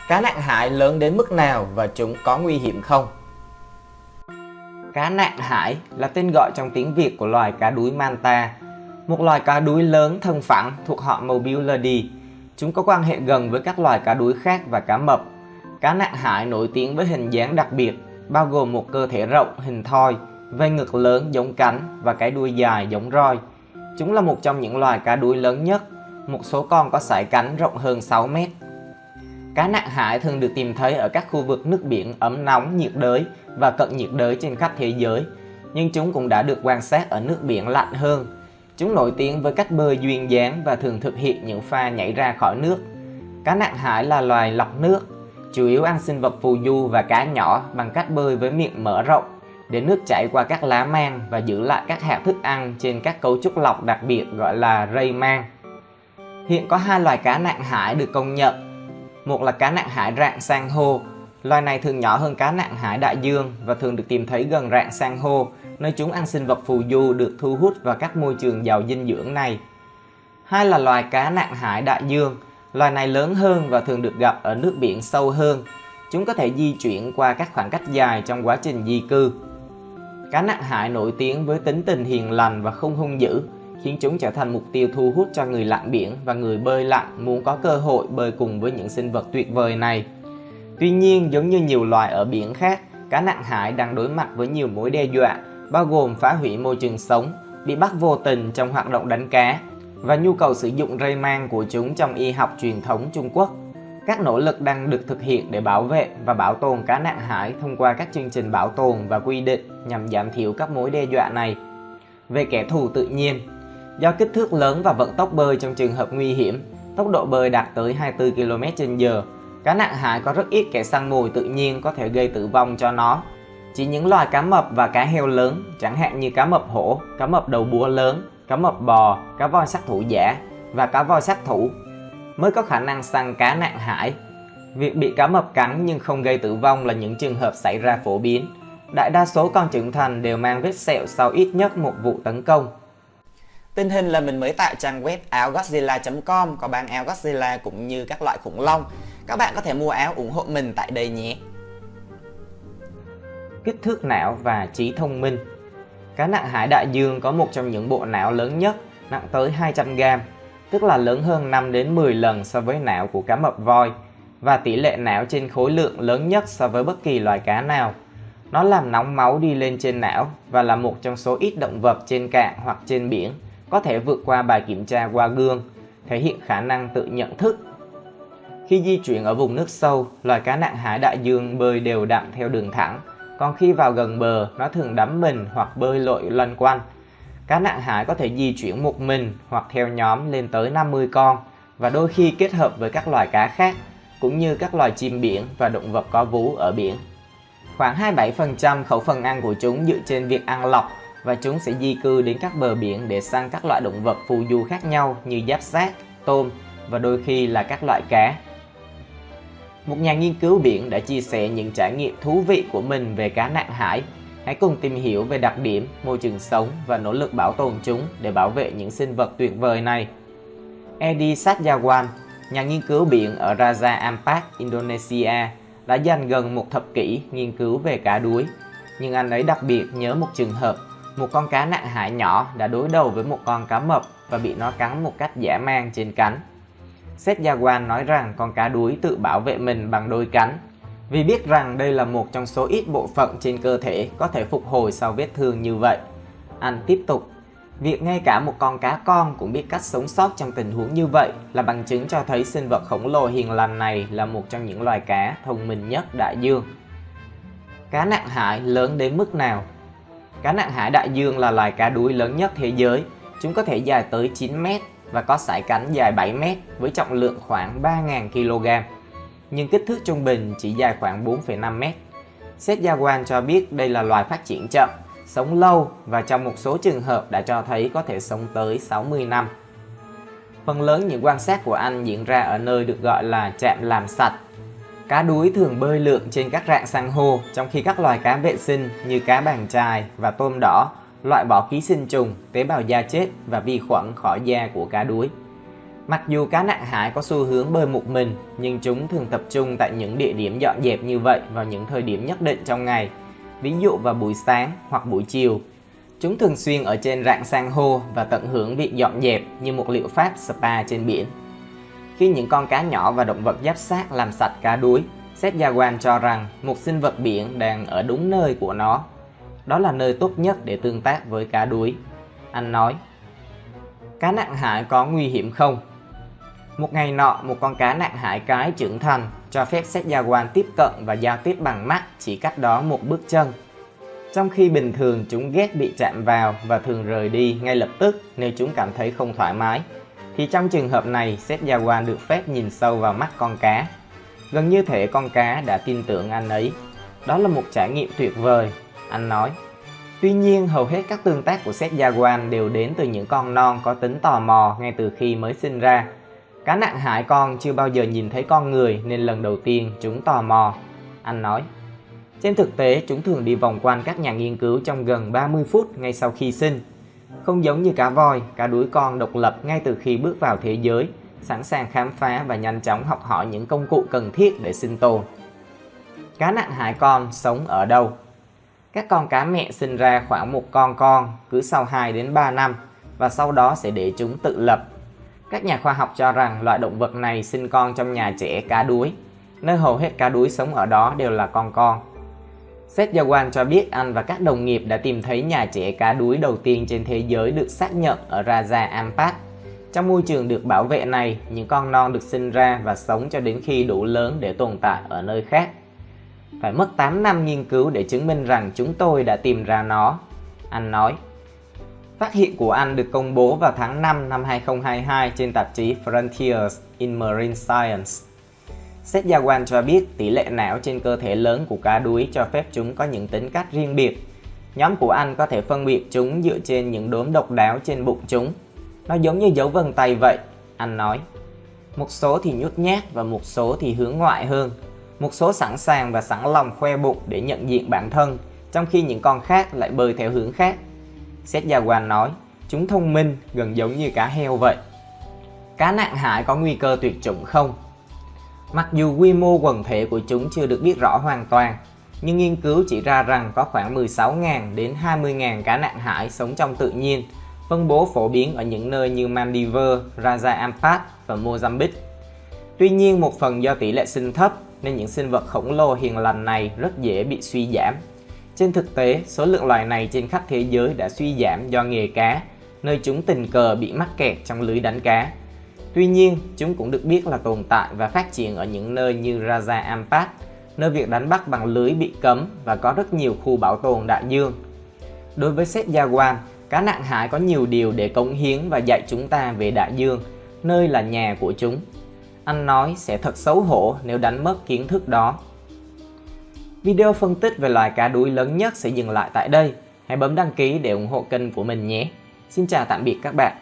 Cá nặng hải lớn đến mức nào và chúng có nguy hiểm không? Cá nặng hải là tên gọi trong tiếng Việt của loài cá đuối manta, một loài cá đuối lớn thân phẳng thuộc họ Mobulidae. Chúng có quan hệ gần với các loài cá đuối khác và cá mập. Cá nặng hải nổi tiếng với hình dáng đặc biệt, bao gồm một cơ thể rộng hình thoi, vây ngực lớn giống cánh và cái đuôi dài giống roi. Chúng là một trong những loài cá đuối lớn nhất, một số con có sải cánh rộng hơn 6 mét. Cá nặng hải thường được tìm thấy ở các khu vực nước biển ấm nóng nhiệt đới và cận nhiệt đới trên khắp thế giới, nhưng chúng cũng đã được quan sát ở nước biển lạnh hơn. Chúng nổi tiếng với cách bơi duyên dáng và thường thực hiện những pha nhảy ra khỏi nước. Cá nặng hải là loài lọc nước, chủ yếu ăn sinh vật phù du và cá nhỏ bằng cách bơi với miệng mở rộng để nước chảy qua các lá mang và giữ lại các hạt thức ăn trên các cấu trúc lọc đặc biệt gọi là rây mang. Hiện có hai loài cá nặng hải được công nhận. Một là cá nặng hải rạn san hô. Loài này thường nhỏ hơn cá nặng hải đại dương và thường được tìm thấy gần rạn san hô, nơi chúng ăn sinh vật phù du được thu hút vào các môi trường giàu dinh dưỡng này. Hai là loài cá nặng hải đại dương. Loài này lớn hơn và thường được gặp ở nước biển sâu hơn. Chúng có thể di chuyển qua các khoảng cách dài trong quá trình di cư. Cá nặng hải nổi tiếng với tính tình hiền lành và không hung dữ, khiến chúng trở thành mục tiêu thu hút cho người lặn biển và người bơi lặn muốn có cơ hội bơi cùng với những sinh vật tuyệt vời này. Tuy nhiên, giống như nhiều loài ở biển khác, cá nặng hải đang đối mặt với nhiều mối đe dọa, bao gồm phá hủy môi trường sống, bị bắt vô tình trong hoạt động đánh cá và nhu cầu sử dụng rây mang của chúng trong y học truyền thống Trung Quốc. Các nỗ lực đang được thực hiện để bảo vệ và bảo tồn cá nặng hải thông qua các chương trình bảo tồn và quy định nhằm giảm thiểu các mối đe dọa này. Về kẻ thù tự nhiên, do kích thước lớn và vận tốc bơi trong trường hợp nguy hiểm, tốc độ bơi đạt tới 24 km/h, cá nặng hải có rất ít kẻ săn mồi tự nhiên có thể gây tử vong cho nó. Chỉ những loài cá mập và cá heo lớn, chẳng hạn như cá mập hổ, cá mập đầu búa lớn, cá mập bò, cá voi sát thủ giả và cá voi sát thủ mới có khả năng săn cá nặng hải. Việc bị cá mập cắn nhưng không gây tử vong là những trường hợp xảy ra phổ biến. Đại đa số con trưởng thành đều mang vết sẹo sau ít nhất một vụ tấn công. Tình hình là mình mới tạo trang web áo-godzilla.com có bán áo Godzilla cũng như các loại khủng long. Các bạn có thể mua áo ủng hộ mình tại đây nhé. Kích thước não và trí thông minh. Cá nặng hải đại dương có một trong những bộ não lớn nhất, nặng tới 200g, tức là lớn hơn 5 đến 10 lần so với não của cá mập voi, và tỷ lệ não trên khối lượng lớn nhất so với bất kỳ loài cá nào. Nó làm nóng máu đi lên trên não và là một trong số ít động vật trên cạn hoặc trên biển có thể vượt qua bài kiểm tra qua gương, thể hiện khả năng tự nhận thức. Khi di chuyển ở vùng nước sâu, loài cá nặng hải đại dương bơi đều đặn theo đường thẳng, còn khi vào gần bờ, nó thường đắm mình hoặc bơi lội loanh quanh. Cá nặng hải có thể di chuyển một mình hoặc theo nhóm lên tới 50 con và đôi khi kết hợp với các loài cá khác, cũng như các loài chim biển và động vật có vú ở biển. Khoảng 27% khẩu phần ăn của chúng dựa trên việc ăn lọc, và chúng sẽ di cư đến các bờ biển để săn các loại động vật phù du khác nhau như giáp xác, tôm và đôi khi là các loại cá. Một nhà nghiên cứu biển đã chia sẻ những trải nghiệm thú vị của mình về cá nặng hải. Hãy cùng tìm hiểu về đặc điểm, môi trường sống và nỗ lực bảo tồn chúng để bảo vệ những sinh vật tuyệt vời này. Edi Satyawan, nhà nghiên cứu biển ở Raja Ampat, Indonesia, đã dành gần một thập kỷ nghiên cứu về cá đuối. Nhưng anh ấy đặc biệt nhớ một trường hợp, một con cá nặng hải nhỏ đã đối đầu với một con cá mập và bị nó cắn một cách dã man trên cánh. Satyawan nói rằng con cá đuối tự bảo vệ mình bằng đôi cánh, vì biết rằng đây là một trong số ít bộ phận trên cơ thể có thể phục hồi sau vết thương như vậy. Anh tiếp tục, việc ngay cả một con cá con cũng biết cách sống sót trong tình huống như vậy là bằng chứng cho thấy sinh vật khổng lồ hiền lành này là một trong những loài cá thông minh nhất đại dương. Cá nặng hải lớn đến mức nào? Cá nặng hải đại dương là loài cá đuối lớn nhất thế giới. Chúng có thể dài tới 9 mét và có sải cánh dài 7 mét với trọng lượng khoảng 3.000 kg. Nhưng kích thước trung bình chỉ dài khoảng 4,5 mét. Setyawan cho biết đây là loài phát triển chậm, sống lâu và trong một số trường hợp đã cho thấy có thể sống tới 60 năm. Phần lớn những quan sát của anh diễn ra ở nơi được gọi là trạm làm sạch. Cá đuối thường bơi lượn trên các rạn san hô, trong khi các loài cá vệ sinh như cá bàn chài và tôm đỏ loại bỏ ký sinh trùng, tế bào da chết và vi khuẩn khỏi da của cá đuối. Mặc dù cá nặng hải có xu hướng bơi một mình, nhưng chúng thường tập trung tại những địa điểm dọn dẹp như vậy vào những thời điểm nhất định trong ngày, ví dụ vào buổi sáng hoặc buổi chiều. Chúng thường xuyên ở trên rạn san hô và tận hưởng việc dọn dẹp như một liệu pháp spa trên biển. Khi những con cá nhỏ và động vật giáp xác làm sạch cá đuối, Seth Yawan cho rằng một sinh vật biển đang ở đúng nơi của nó. Đó là nơi tốt nhất để tương tác với cá đuối. Anh nói, cá nặng hải có nguy hiểm không? Một ngày nọ, một con cá nặng hải cái trưởng thành cho phép Seth Yawan tiếp cận và giao tiếp bằng mắt chỉ cách đó một bước chân. Trong khi bình thường chúng ghét bị chạm vào và thường rời đi ngay lập tức nếu chúng cảm thấy không thoải mái, thì trong trường hợp này Seth Yawan được phép nhìn sâu vào mắt con cá. Gần như thể con cá đã tin tưởng anh ấy. Đó là một trải nghiệm tuyệt vời, anh nói. Tuy nhiên, hầu hết các tương tác của Seth Yawan đều đến từ những con non có tính tò mò ngay từ khi mới sinh ra. Cá nặng hải con chưa bao giờ nhìn thấy con người nên lần đầu tiên chúng tò mò, anh nói. Trên thực tế, chúng thường đi vòng quanh các nhà nghiên cứu trong gần 30 phút ngay sau khi sinh. Không giống như cá voi, cá đuối con độc lập ngay từ khi bước vào thế giới, sẵn sàng khám phá và nhanh chóng học hỏi những công cụ cần thiết để sinh tồn. Cá nặng hải con sống ở đâu? Các con cá mẹ sinh ra khoảng một con cứ sau 2 đến 3 năm và sau đó sẽ để chúng tự lập. Các nhà khoa học cho rằng loại động vật này sinh con trong nhà trẻ cá đuối, nơi hầu hết cá đuối sống ở đó đều là con. Seth Yawan cho biết anh và các đồng nghiệp đã tìm thấy nhà trẻ cá đuối đầu tiên trên thế giới được xác nhận ở Raja Ampat. Trong môi trường được bảo vệ này, những con non được sinh ra và sống cho đến khi đủ lớn để tồn tại ở nơi khác. Phải mất 8 năm nghiên cứu để chứng minh rằng chúng tôi đã tìm ra nó, anh nói. Phát hiện của anh được công bố vào tháng 5 năm 2022 trên tạp chí Frontiers in Marine Science. Seth Yawan cho biết tỷ lệ não trên cơ thể lớn của cá đuối cho phép chúng có những tính cách riêng biệt. Nhóm của anh có thể phân biệt chúng dựa trên những đốm độc đáo trên bụng chúng. Nó giống như dấu vân tay vậy, anh nói. Một số thì nhút nhát và một số thì hướng ngoại hơn. Một số sẵn sàng và sẵn lòng khoe bụng để nhận diện bản thân, trong khi những con khác lại bơi theo hướng khác. Seth Yawan nói, chúng thông minh gần giống như cá heo vậy. Cá nặng hải có nguy cơ tuyệt chủng không? Mặc dù quy mô quần thể của chúng chưa được biết rõ hoàn toàn, nhưng nghiên cứu chỉ ra rằng có khoảng 16.000 đến 20.000 cá nặng hải sống trong tự nhiên, phân bố phổ biến ở những nơi như Maldives, Raja Ampat và Mozambique. Tuy nhiên, một phần do tỷ lệ sinh thấp nên những sinh vật khổng lồ hiền lành này rất dễ bị suy giảm. Trên thực tế, số lượng loài này trên khắp thế giới đã suy giảm do nghề cá, nơi chúng tình cờ bị mắc kẹt trong lưới đánh cá. Tuy nhiên, chúng cũng được biết là tồn tại và phát triển ở những nơi như Raja Ampat, nơi việc đánh bắt bằng lưới bị cấm và có rất nhiều khu bảo tồn đại dương. Đối với Seth Yawan, cá nặng hải có nhiều điều để cống hiến và dạy chúng ta về đại dương, nơi là nhà của chúng. Anh nói sẽ thật xấu hổ nếu đánh mất kiến thức đó. Video phân tích về loài cá đuối lớn nhất sẽ dừng lại tại đây. Hãy bấm đăng ký để ủng hộ kênh của mình nhé. Xin chào tạm biệt các bạn.